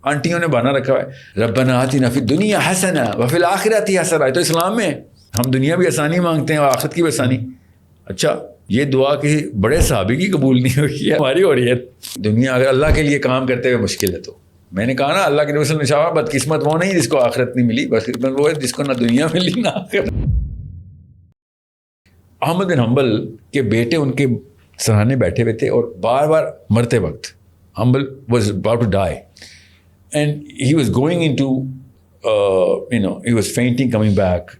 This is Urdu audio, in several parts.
آنٹیوں نے بنا رکھا ہے ربنا آتنا فی الدنیا حسنہ وفی الآخرۃ حسنہ. تو اسلام میں ہم دنیا بھی آسانی مانگتے ہیں اور آخرت کی بھی آسانی. اچھا یہ دعا کسی بڑے صحابی کی قبول نہیں ہوئی ہے, ہماری ہو رہی ہے. دنیا اگر اللہ کے لیے کام کرتے ہوئے مشکل ہے تو میں نے کہا نا اللہ کے نبی صلی اللہ علیہ وسلم نے بدقسمت وہ نہیں جس کو آخرت نہیں ملی, بدقسمت وہ ہے جس کو نہ دنیا ملی نہ آخرت. احمد بن حنبل کے بیٹے ان کے سرانے بیٹھے ہوئے تھے اور بار بار مرتے وقت Hanbal was about to die and he was going in to he was fainting coming back.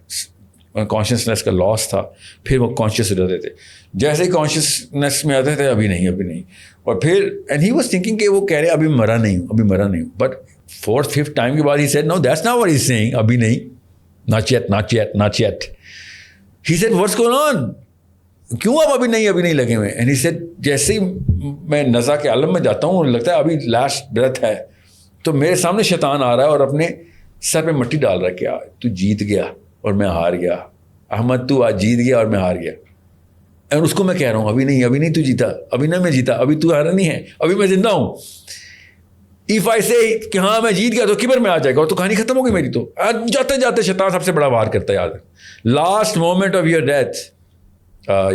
Consciousness کا لاس تھا, پھر وہ کانشیس رہتے تھے. جیسے ہی کانشیسنیس میں آتے تھے ابھی نہیں, اور پھر اینڈ ہی واز تھنکنگ کہ وہ کہہ رہے ابھی مرا نہیں ہوں. بٹ 4th-5th ٹائم کے بعد ہی said no that's not what he is seeing, ابھی نہیں, not yet. He said what's going on, کیوں آپ ابھی نہیں لگے ہوئے. اینڈ ہی سیڈ جیسے ہی میں نزا کے عالم میں جاتا ہوں لگتا ہے ابھی لاسٹ بریتھ ہے, تو میرے سامنے شیطان آ رہا ہے اور اپنے سر پہ مٹی ڈال رہا ہے کہ تو جیت گیا اور میں ہار گیا, احمد تو آج جیت گیا اور میں ہار گیا. اور اس کو میں کہہ رہا ہوں ابھی نہیں تو جیتا, ابھی نہ میں جیتا, ابھی تو ہارا نہیں ہے, ابھی میں زندہ ہوں. If I say کہ ہاں میں جیت گیا تو کبر میں آ جائے گا اور تو کہانی ختم ہو گئی میری. تو جاتے جاتے شیطان سب سے بڑا وار کرتا ہے. یاد ہے last moment of your death,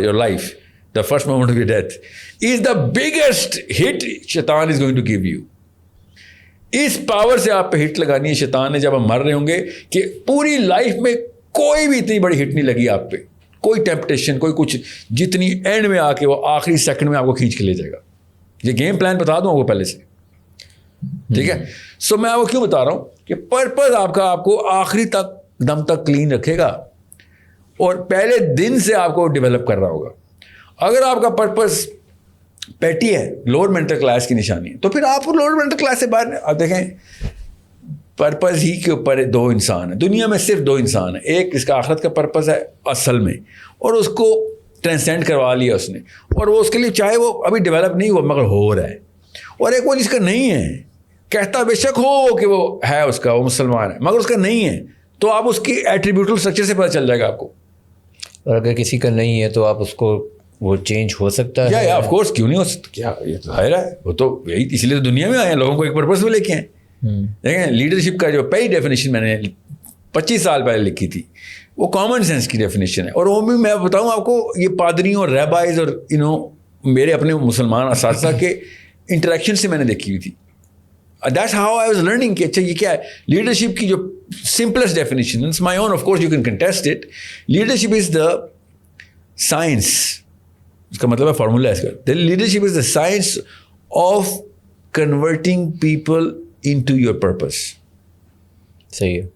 your life, the first moment of your death is the biggest hit شیطان is going to give you. اس پاور سے آپ پہ ہٹ لگانی ہے شیطان نے جب ہم مر رہے ہوں گے کہ پوری لائف میں کوئی بھی اتنی بڑی ہٹ نہیں لگی آپ پہ, کوئی ٹیمپٹیشن, کوئی کچھ, جتنی اینڈ میں آ کے وہ آخری سیکنڈ میں آپ کو کھینچ کے لے جائے گا. یہ گیم پلان بتا دوں آپ کو پہلے سے, ٹھیک ہے. سو میں آپ کو کیوں بتا رہا ہوں کہ پرپز آپ کو آخری تک دم تک کلین رکھے گا اور پہلے دن سے آپ کو ڈیولپ کر رہا ہوگا. اگر آپ کا پرپز پیٹی ہے, لوور مینٹل کلاس کی نشانی ہے, تو پھر آپ لوور مینٹل کلاس سے باہر. آپ دیکھیں پرپز ہی کے اوپر 2 انسان ہیں دنیا میں, صرف 2 انسان ہیں. ایک اس کا آخرت کا پرپز ہے اصل میں, اور اس کو ٹرانسینڈ کروا لیا اس نے, اور وہ اس کے لیے چاہے وہ ابھی ڈیولپ نہیں ہوا مگر ہو رہا ہے. اور ایک وہ جس کا نہیں ہے, کہتا بے شک ہو کہ وہ ہے اس کا, وہ مسلمان ہے, مگر اس کا نہیں ہے, تو آپ اس کی ایٹریبیوٹل اسٹرکچر سے پتہ چل جائے گا آپ کو. اور اگر کسی کا نہیں ہے تو آپ اس کو وہ چینج ہو سکتا ہے. یا آف کورس کیوں نہیں ہو سکتا, کیا یہ تو ظاہر ہے, وہ تو یہی اس لیے تو دنیا میں آئے ہیں, لوگوں کو ایک پرپز میں لے کے آئے. دیکھیں لیڈرشپ کا جو پہلی ڈیفینیشن میں نے 25 سال پہلے لکھی تھی وہ کامن سینس کی ڈیفینیشن ہے. اور وہ بھی میں بتاؤں آپ کو, یہ پادریوں اور ریبائز اور میرے اپنے مسلمان اساتذہ کے انٹریکشن سے میں نے دیکھی ہوئی تھی. That's how I was learning کہ اچھا یہ کیا ہے. لیڈرشپ کی جو simplest definition, it's my own, of course you can contest it. Leadership is the science, اس کا مطلب ہے فارمولا ہے اس کا. Leadership is the science of converting people into your purpose. صحیح ہے.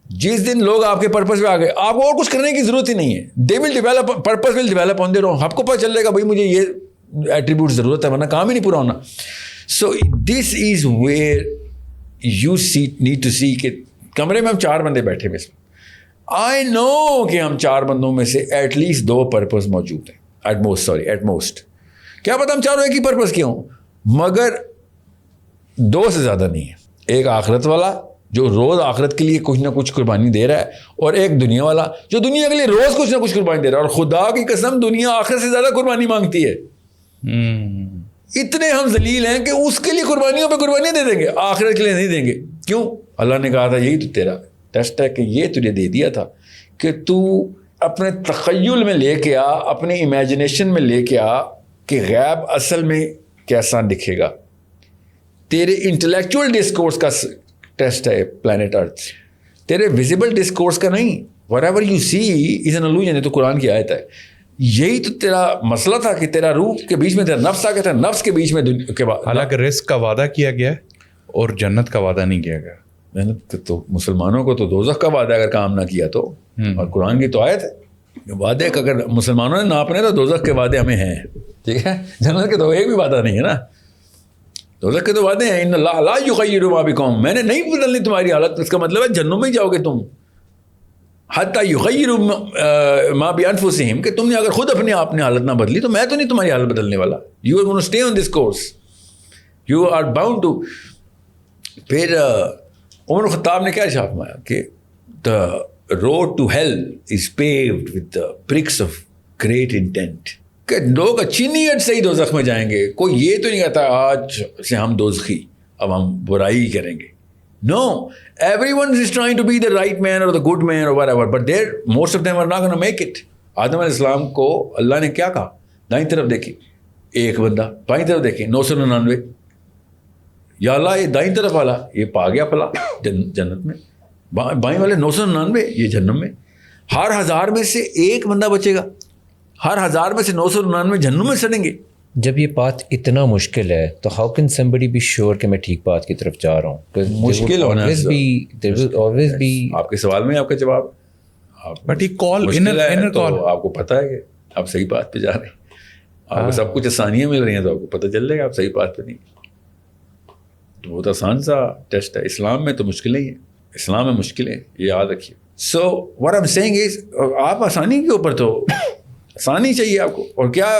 جس دن لوگ آپ کے پرپز پہ آ گئے, آپ کو اور کچھ کرنے کی ضرورت ہی نہیں ہے. They will develop, purpose will develop on their own. آپ کو پتہ چل جائے گا بھائی مجھے یہ ایٹریبیوٹ ضرورت ہے, ورنہ کام ہی نہیں پورا ہونا. So this is where you need to see کہ کمرے میں ہم 4 بندے بیٹھے ہوئے. I know کہ ہم 4 بندوں میں سے ایٹ لیسٹ 2 پرپز موجود ہیں, ایٹ موسٹ. کیا پتہ ہم چاروں ایک ہی پرپز کے ہوں, مگر 2 سے زیادہ نہیں ہے. ایک آخرت والا جو روز آخرت کے لیے کچھ نہ کچھ قربانی دے رہا ہے, اور ایک دنیا والا جو دنیا کے لیے روز کچھ نہ کچھ قربانی دے رہا ہے. اور خدا کی قسم دنیا آخرت سے زیادہ قربانی مانگتی ہے. اتنے ہم ذلیل ہیں کہ اس کے لیے قربانیوں پہ قربانیاں دے دیں گے, آخرت کے لیے نہیں دیں گے. کیوں؟ اللہ نے کہا تھا یہی تو تیرا ٹیسٹ ہے کہ یہ تجھے دے دیا تھا کہ تو اپنے تخیل میں لے کے آ, اپنے امیجنیشن میں لے کے آ کہ غیب اصل میں کیسا دکھے گا. تیرے انٹلیکچوئل ڈسکورس کا ٹیسٹ ہے پلانٹ ارتھ, تیرے ویزیبل ڈسکورس کا نہیں. whatever you see is an illusion, یہ تو قرآن کی آیت ہے. یہی تو تیرا مسئلہ تھا کہ تیرا روح کے بیچ میں تیرا نفس آ گیا تھا, نفس کے بیچ میں حالانکہ رزق کا وعدہ کیا گیا ہے اور جنت کا وعدہ نہیں کیا گیا. محنت تو مسلمانوں کو تو دوزخ کا وعدہ اگر کام نہ کیا تو, اور قرآن کی تو آیت ہے وعدے کا اگر مسلمانوں نے ناپنے تو دوزخ کے وعدے ہمیں ہیں, ٹھیک ہے. جنت کے تو ایک بھی وعدہ نہیں ہے نا, دوزخ کے تو وعدے ہیں. ان اللہ لا یغیر ما بقوم, میں نے نہیں بدلنی تمہاری حالت. اس کا مطلب ہے جنوں میں ہی جاؤ گے تم. حتیٰ یغیروا ما بانفسہم, کہ تم نے اگر خود اپنے آپ نے حالت نہ بدلی تو میں تو نہیں تمہاری حالت بدلنے والا. You are gonna stay on this course, you are bound to. پھر عمر الخطاب نے کیا ارشاد فرمایا کہ the road to hell is paved with the bricks of great intent, کہ لوگ اچھی نیت سے ہی دوزخ میں جائیں گے. کوئی یہ تو نہیں کہتا آج سے ہم دوزخی, اب ہم برائی ہی کریں گے. No, everyone is trying to be the right man or the good man or whatever, but most of them are not going to make it. آدم علیہ السلام کو اللہ نے کیا کہا؟ دائیں طرف دیکھیں ایک بندہ, بائیں طرف دیکھیں 999. یا اللہ یہ دائیں طرف والا یہ پا گیا پلا جنت میں, بائیں والے 999 یہ جہنم میں. ہر 1000 میں سے ایک بندہ بچے گا, ہر 1000 میں سے 999 جہنم میں سڑیں گے. جب یہ پاتھ اتنا مشکل ہے تو how can somebody be sure کہ میں ٹھیک پاتھ کی طرف جا رہا ہوں؟ مشکل ہونا always be آپ کے سوال میں آپ کا جواب بٹ یہ کال انر کال آپ کو پتہ ہے کہ آپ صحیح بات پہ جا رہے ہیں, آپ کو سب کچھ آسانیاں مل رہی ہیں تو آپ کو پتہ چل جائے گا آپ صحیح بات پہ نہیں. تو بہت آسان سا ٹیسٹ ہے. اسلام میں تو مشکلیں ہی ہیں, اسلام میں مشکلیں یہ یاد رکھیے. سو what I'm saying is آپ آسانی کے اوپر تو آسانی چاہیے آپ کو. اور کیا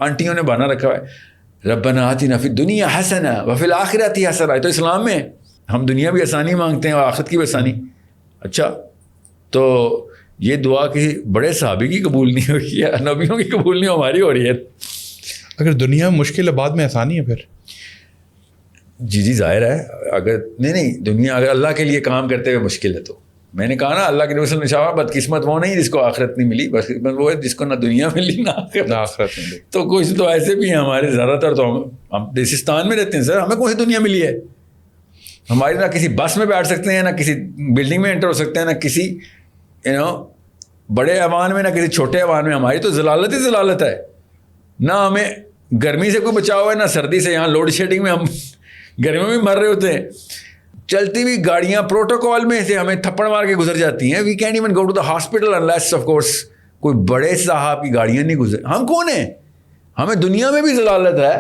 آنٹیوں نے بہانا رکھا ہے ربنا آتنا فی الدنیا حسنہ وفی الآخرۃ حسنہ. تو اسلام میں ہم دنیا بھی آسانی مانگتے ہیں اور آخرت کی بھی آسانی. اچھا تو یہ دعا کسی بڑے صحابی کی قبول نہیں ہوئی ہے, نبیوں کی قبول نہیں, ہماری ہو رہی ہے. اگر دنیا میں مشکل ہے بعد میں آسانی ہے پھر. جی ظاہر ہے. اگر نہیں دنیا اگر اللہ کے لیے کام کرتے ہوئے مشکل ہے تو میں نے کہا نا اللہ کے نبی صلی اللہ علیہ وسلم بدقسمت وہ نہیں جس کو آخرت نہیں ملی, بس وہ ہے جس کو نہ دنیا ملی نہ آخرت ملی. تو کچھ تو ایسے بھی ہیں ہمارے زیادہ تر تو ہم دیسستان میں رہتے ہیں سر, ہمیں کون سی دنیا ملی ہے؟ ہماری نہ کسی بس میں بیٹھ سکتے ہیں, نہ کسی بلڈنگ میں انٹر ہو سکتے ہیں, نہ کسی بڑے ایوان میں, نہ کسی چھوٹے ایوان میں. ہماری تو ضلالت ہی ضلالت ہے. نہ ہمیں گرمی سے کوئی بچاؤ ہے نہ سردی سے. یہاں لوڈ شیڈنگ میں ہم گرمیوں میں مر رہے ہوتے ہیں. چلتی ہوئی گاڑیاں پروٹوکول میں سے ہمیں تھپڑ مار کے گزر جاتی ہیں. We can't even go to the hospital unless of course کوئی بڑے صاحب کی گاڑیاں نہیں گزر. ہم کون ہیں؟ ہمیں دنیا میں بھی ضلالت ہے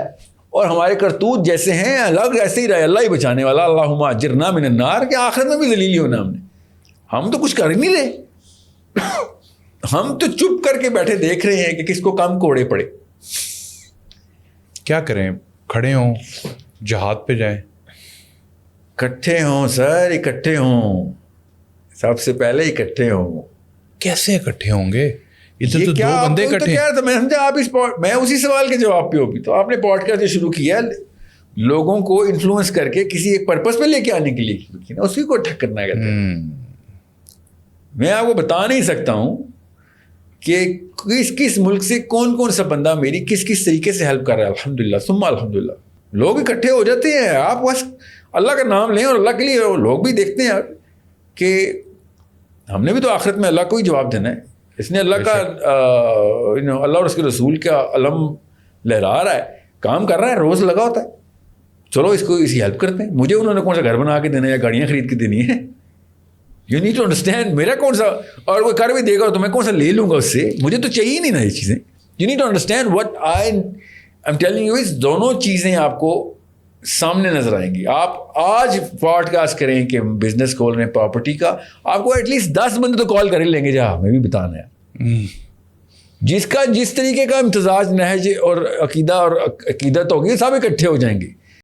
اور ہمارے کرتوت جیسے ہیں الگ ایسے ہی رہے. اللہ ہی بچانے والا, اللہم اجرنا من النار. کہ آخرت میں بھی ذلیل ہی ہونا ہم تو کچھ کر ہی نہیں رہے. ہم تو چپ کر کے بیٹھے دیکھ رہے ہیں کہ کس کو کم کوڑے پڑے. کیا کریں؟ کھڑے ہوں, جہاد پہ جائیں؟ اکٹھے ہوں سر, اکٹھے ہوں, سب سے پہلے اکٹھے ہوں. کیسے اکٹھے ہوں گے؟ یہ تو دو کیا بندے اکٹھے ہیں. میں سمجھا آپ میں اسی سوال کے جواب پہ ہوگی. تو آپ نے پوڈ کاسٹ شروع کیا لوگوں کو انفلوئنس کر کے کسی ایک پرپز پہ لے کے آنے کے لیے, اسی کو ٹھک کرنا کہتے ہیں. میں آپ کو بتا نہیں سکتا ہوں کہ کس کس ملک سے کون کون سا بندہ میری کس کس طریقے سے ہیلپ کر رہا ہے. الحمدللہ ثم الحمدللہ. لوگ اکٹھے ہو جاتے ہیں. آپ بس اللہ کا نام لیں اور اللہ کے لیے لوگ بھی دیکھتے ہیں کہ ہم نے بھی تو آخرت میں اللہ کو ہی جواب دینا ہے. اس نے اللہ کا اللہ اور اس کے رسول کا علم لہرا رہا ہے, کام کر رہا ہے, روز لگا ہوتا ہے. چلو اس کو اسی ہیلپ کرتے ہیں. مجھے انہوں نے کون سا گھر بنا کے دینا ہے یا گاڑیاں خرید کے دینی ہے؟ You need to understand. میرا کون سا, اور کوئی کر بھی دے گا تو میں کون سا لے لوں گا اس سے؟ مجھے تو چاہیے نہیں نا یہ چیزیں. You need to understand what I am telling you. اس دونوں چیزیں آپ کو سامنے نظر آئیں گی. آپ آج پوڈ کاسٹ کریں کہ بزنس کھول رہے ہیں پراپرٹی کا, آپ کو ایٹ لیسٹ 10 بندے تو کال کر ہی لیں گے جہاں ہمیں بھی بتانا ہے. جس طریقے کا امتزاج نہج اور عقیدت ہوگی سب اکٹھے ہو جائیں گے.